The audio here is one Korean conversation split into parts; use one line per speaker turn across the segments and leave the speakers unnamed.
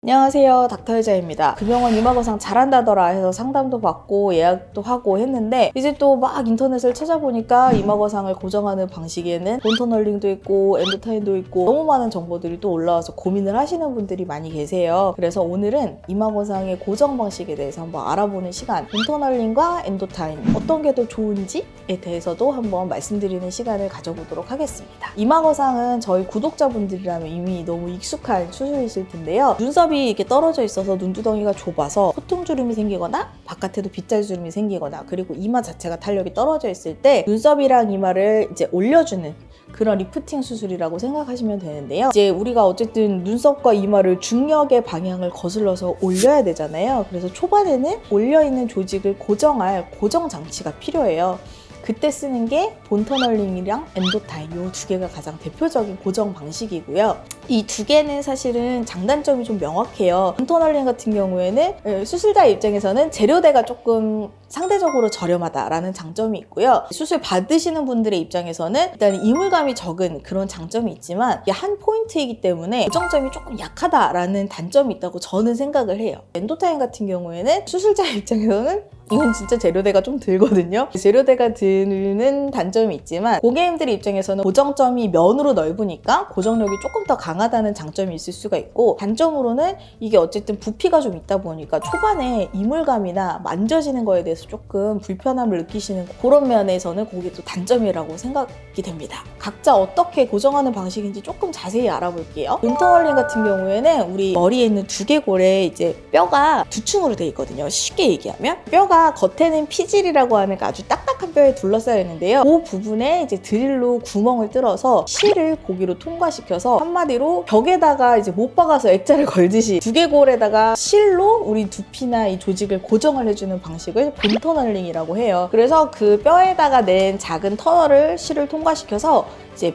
안녕하세요, 닥터혜자입니다. 그 병원 이마거상 잘한다더라 해서 상담도 받고 예약도 하고 했는데 이제 또 막 인터넷을 찾아보니까 이마거상을 고정하는 방식에는 본터널링도 있고 엔도타인도 있고 너무 많은 정보들이 또 올라와서 고민을 하시는 분들이 많이 계세요. 그래서 오늘은 이마거상의 고정 방식에 대해서 한번 알아보는 시간, 본터널링과 엔도타인 어떤 게 더 좋은지에 대해서도 한번 말씀드리는 시간을 가져보도록 하겠습니다. 이마거상은 저희 구독자분들이라면 이미 너무 익숙한 수술이실 텐데요. 눈썹이 이렇게 떨어져 있어서 눈두덩이가 좁아서 코통주름이 생기거나 바깥에도 빗자루주름이 생기거나 그리고 이마 자체가 탄력이 떨어져 있을 때 눈썹이랑 이마를 이제 올려주는 그런 리프팅 수술이라고 생각하시면 되는데요. 이제 우리가 어쨌든 눈썹과 이마를 중력의 방향을 거슬러서 올려야 되잖아요. 그래서 초반에는 올려있는 조직을 고정할 고정 장치가 필요해요. 그때 쓰는 게 본터널링이랑 엔도타인 이 두 개가 가장 대표적인 고정 방식이고요. 이 두 개는 사실은 장단점이 좀 명확해요. 본터널링 같은 경우에는 수술자 입장에서는 재료대가 조금 상대적으로 저렴하다라는 장점이 있고요. 수술 받으시는 분들의 입장에서는 일단 이물감이 적은 그런 장점이 있지만 이게 한 포인트이기 때문에 고정점이 조금 약하다라는 단점이 있다고 저는 생각을 해요. 엔도타인 같은 경우에는 수술자 입장에서는 이건 진짜 재료대가 좀 들거든요. 재료대가 드는 단점이 있지만 고객님들 입장에서는 고정점이 면으로 넓으니까 고정력이 조금 더 강하다는 장점이 있을 수가 있고, 단점으로는 이게 어쨌든 부피가 좀 있다 보니까 초반에 이물감이나 만져지는 거에 대해서 조금 불편함을 느끼시는 그런 면에서는 그게 또 단점이라고 생각이 됩니다. 각자 어떻게 고정하는 방식인지 조금 자세히 알아볼게요. 본터널링 같은 경우에는 우리 머리에 있는 두개골에 이제 뼈가 두 층으로 되어 있거든요. 쉽게 얘기하면 뼈가 겉에는 피질이라고 하는 아주 딱딱한 뼈에 둘러싸여 있는데요. 그 부분에 이제 드릴로 구멍을 뚫어서 실을 고기로 통과시켜서 한마디로 벽에다가 이제 못 박아서 액자를 걸듯이 두개골에다가 실로 우리 두피나 이 조직을 고정을 해주는 방식을 본터널링이라고 해요. 그래서 그 뼈에다가 낸 작은 터널을 실을 통과시켜서 이제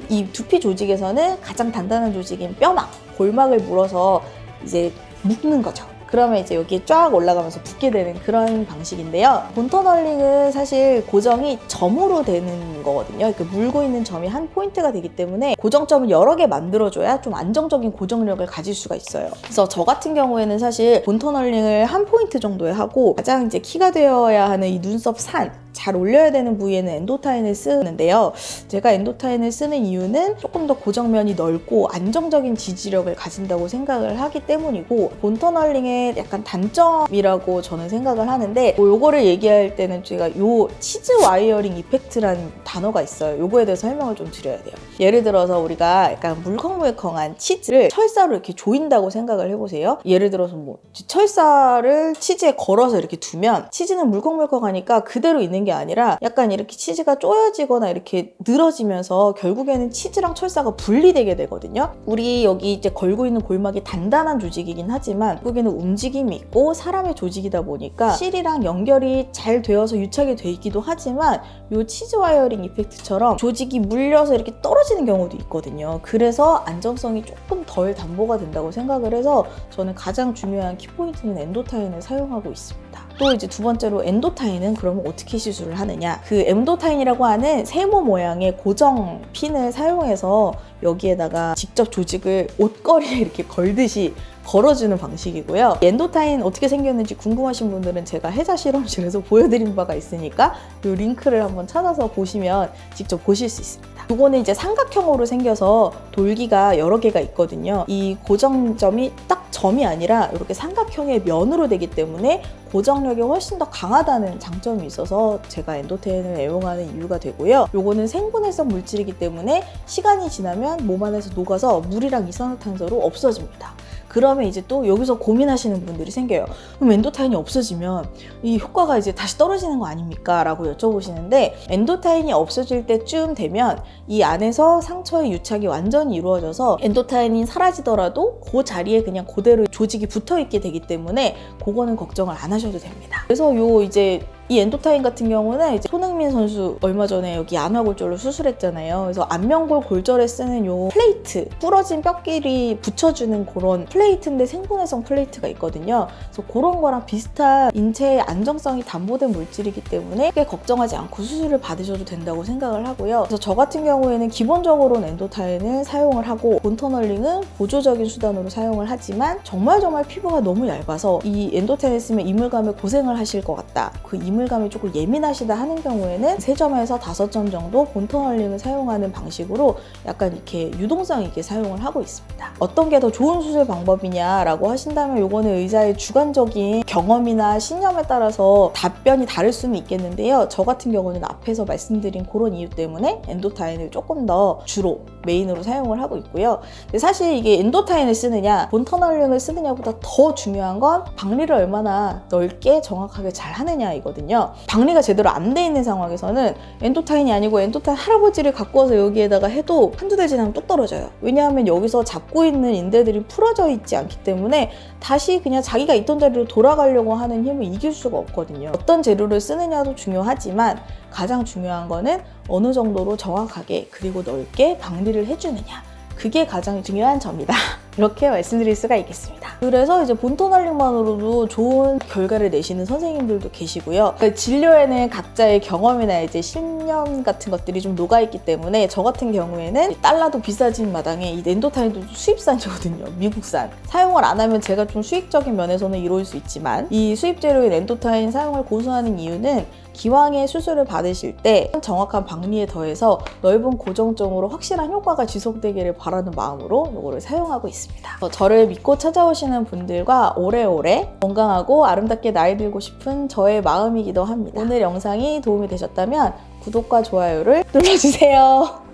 이 두피 조직에서는 가장 단단한 조직인 뼈막, 골막을 물어서 이제 묶는 거죠. 그러면 이제 여기에 쫙 올라가면서 붙게 되는 그런 방식인데요. 본터널링은 사실 고정이 점으로 되는 거거든요. 그 물고 있는 점이 한 포인트가 되기 때문에 고정점을 여러 개 만들어줘야 좀 안정적인 고정력을 가질 수가 있어요. 그래서 저 같은 경우에는 사실 본터널링을 한 포인트 정도에 하고 가장 이제 키가 되어야 하는 이 눈썹 산, 잘 올려야 되는 부위에는 엔도타인을 쓰는데요. 제가 엔도타인을 쓰는 이유는 조금 더 고정면이 넓고 안정적인 지지력을 가진다고 생각을 하기 때문이고, 본터널링의 약간 단점이라고 저는 생각을 하는데, 요거를 얘기할 때는 제가 요 치즈 와이어링 이펙트라는 단어가 있어요. 요거에 대해서 설명을 좀 드려야 돼요. 예를 들어서 우리가 약간 물컹물컹한 치즈를 철사로 이렇게 조인다고 생각을 해보세요. 예를 들어서 뭐 철사를 치즈에 걸어서 이렇게 두면 치즈는 물컹물컹하니까 그대로 있는 게 아니라 약간 이렇게 치즈가 쪼여지거나 이렇게 늘어지면서 결국에는 치즈랑 철사가 분리되게 되거든요. 우리 여기 이제 걸고 있는 골막이 단단한 조직이긴 하지만 결국에는 움직임이 있고 사람의 조직이다 보니까 실이랑 연결이 잘 되어서 유착이 돼 있기도 하지만 이 치즈 와이어링 이펙트처럼 조직이 물려서 이렇게 떨어지는 경우도 있거든요. 그래서 안정성이 조금 덜 담보가 된다고 생각을 해서 저는 가장 중요한 키포인트는 엔도타인을 사용하고 있습니다. 또 이제 두 번째로 엔도타인은 그러면 어떻게 시술을 하느냐, 그 엔도타인이라고 하는 세모 모양의 고정 핀을 사용해서 여기에다가 직접 조직을 옷걸이에 이렇게 걸듯이 걸어주는 방식이고요. 엔도타인 어떻게 생겼는지 궁금하신 분들은 제가 해자 실험실에서 보여드린 바가 있으니까 이 링크를 한번 찾아서 보시면 직접 보실 수 있습니다. 이거는 이제 삼각형으로 생겨서 돌기가 여러 개가 있거든요. 이 고정점이 딱 점이 아니라 이렇게 삼각형의 면으로 되기 때문에 고정력이 훨씬 더 강하다는 장점이 있어서 제가 엔도타인을 애용하는 이유가 되고요. 요거는 생분해성 물질이기 때문에 시간이 지나면 몸 안에서 녹아서 물이랑 이산화탄소로 없어집니다. 그러면 이제 또 여기서 고민하시는 분들이 생겨요. 그럼 엔도타인이 없어지면 이 효과가 이제 다시 떨어지는 거 아닙니까? 라고 여쭤보시는데, 엔도타인이 없어질 때쯤 되면 이 안에서 상처의 유착이 완전히 이루어져서 엔도타인이 사라지더라도 그 자리에 그냥 그대로 조직이 붙어 있게 되기 때문에 그거는 걱정을 안 하셔도 됩니다. 그래서 요 이제 이 엔도타인 같은 경우는 이제 손흥민 선수 얼마 전에 여기 안화골절로 수술했잖아요. 그래서 안면골 골절에 쓰는 요 플레이트, 부러진 뼈끼리 붙여주는 그런 플레이트인데 생분해성 플레이트가 있거든요. 그래서 그런 거랑 비슷한 인체의 안정성이 담보된 물질이기 때문에 크게 걱정하지 않고 수술을 받으셔도 된다고 생각을 하고요. 그래서 저 같은 경우에는 기본적으로는 엔도타인을 사용을 하고 본터널링은 보조적인 수단으로 사용을 하지만 정말 피부가 너무 얇아서 이 엔도타인을 쓰면 이물감에 고생을 하실 것 같다. 그 이물감이 조금 예민하시다 하는 경우에는 3점에서 5점 정도 본터널링을 사용하는 방식으로 약간 이렇게 유동성 있게 사용을 하고 있습니다. 어떤 게 더 좋은 수술 방법이냐라고 하신다면 요거는 의사의 주관적인 경험이나 신념에 따라서 답변이 다를 수는 있겠는데요. 저 같은 경우는 앞에서 말씀드린 그런 이유 때문에 엔도타인을 조금 더 주로 메인으로 사용을 하고 있고요. 근데 사실 이게 엔도타인을 쓰느냐 본터널링을 쓰느냐보다 더 중요한 건 박리를 얼마나 넓게 정확하게 잘 하느냐 이거든요. 박리가 제대로 안 돼 있는 상황에서는 엔도타인이 아니고 엔도타인 할아버지를 갖고 와서 여기에다가 해도 한두 달 지나면 뚝 떨어져요. 왜냐하면 여기서 잡고 있는 인대들이 풀어져 있지 않기 때문에 다시 그냥 자기가 있던 자리로 돌아가려고 하는 힘을 이길 수가 없거든요. 어떤 재료를 쓰느냐도 중요하지만 가장 중요한 거는 어느 정도로 정확하게 그리고 넓게 박리를 해주느냐, 그게 가장 중요한 점이다. 이렇게 말씀드릴 수가 있겠습니다. 그래서 이제 본터널링만으로도 좋은 결과를 내시는 선생님들도 계시고요. 그러니까 진료에는 각자의 경험이나 이제 신념 같은 것들이 좀 녹아있기 때문에 저 같은 경우에는 달러도 비싸진 마당에 이 엔도타인도 수입산이거든요. 미국산. 사용을 안 하면 제가 좀 수익적인 면에서는 이로울 수 있지만 이 수입 재료인 엔도타인 사용을 고수하는 이유는 기왕에 수술을 받으실 때 정확한 박리에 더해서 넓은 고정점으로 확실한 효과가 지속되기를 바라는 마음으로 이거를 사용하고 있습니다. 저를 믿고 찾아오시는 분들과 오래오래 건강하고 아름답게 나이 들고 싶은 저의 마음이기도 합니다. 오늘 영상이 도움이 되셨다면 구독과 좋아요를 눌러주세요.